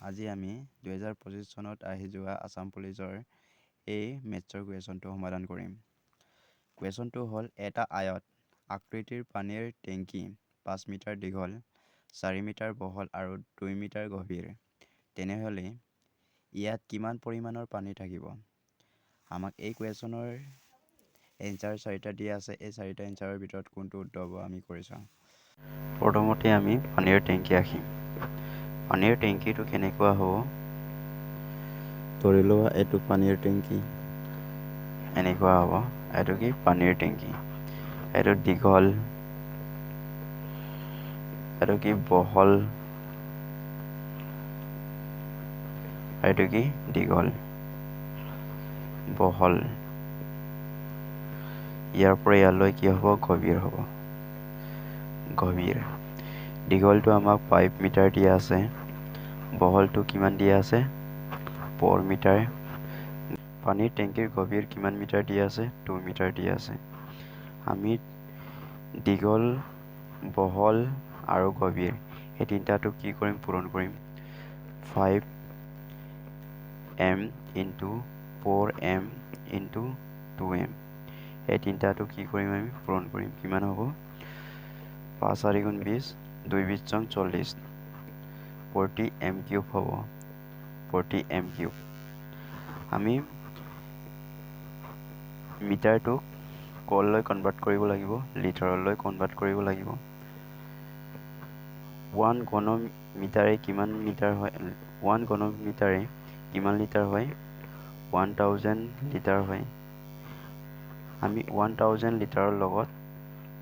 আজি আমি 2025 চনত আহি যোৱা আসাম পুলিচৰ এই মেথছৰ কুৱেশ্যনটো সমাধান কৰিম। কুৱেশ্যনটো হ'ল এটা আয়ত আকৃতিৰ পানীৰ টেংকি 5 মিটাৰ দীঘল, 4 মিটাৰ বহল আৰু 2 মিটাৰ গভীৰ। তেনেহ'লে ইয়াত কিমান পৰিমাণৰ পানী থাকিব? আমাক এই কুৱেশ্যনৰ এনচাৰ 4টা দিয়া আছে। এই 4টা এনচাৰৰ ভিতৰত কোনটো উত্তৰ হ'ব আমি কৰি চাওঁ। প্ৰথমতে আমি পানীৰ টেংকি আঁকিম। পানীৰ টেংকিটো কেনেকুৱা হ'ব? ধৰি লোৱা এইটো পানীৰ টেংকি, এনেকুৱা হ'ব। এইটো কি পানীৰ টেংকি, এইটো দীঘল, এইটো কি বহল, এইটো কি দীঘল বহল, ইয়াৰ পৰা ইয়ালৈ কি হ'ব? গভীৰ হ'ব। গভীৰ। দীঘলটো আমাক 5 মিটাৰ দিয়া আছে, বহলটো কিমান দিয়া আছে? 4 মিটাৰ। পানীৰ টেংকিৰ গভীৰ কিমান মিটাৰ দিয়া আছে? 2 মিটাৰ দিয়া আছে। আমি দীঘল, বহল আৰু গভীৰ এই তিনিটাটো কি কৰিম? পূৰণ কৰিম। 5m into 4m into 2m, এই তিনিটাটো কি কৰিম? আমি পূৰণ কৰিম। কিমান হ'ব? 5 4 গুণ 20, 2 20 40, 40m কিউব হ'ব। 40m cube. আমি মিটাৰটো ক'লৈ কনভাৰ্ট কৰিব লাগিব? লিটাৰলৈ কনভাৰ্ট কৰিব লাগিব। 1 ঘন মিটাৰে কিমান মিটাৰ হয়? 1 ঘন মিটাৰে কিমান লিটাৰ হয়? 1000 লিটাৰ হয়। আমি 1000 লিটাৰৰ লগত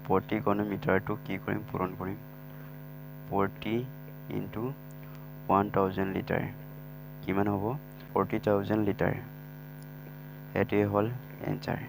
40 ঘন মিটাৰটো কি কৰিম? পূৰণ কৰিম। 40 ইনটু 1000 লিটাৰ কিমান হ'ব? 40,000 লিটাৰ। এইটোৱে হ'ল এনচাৰ।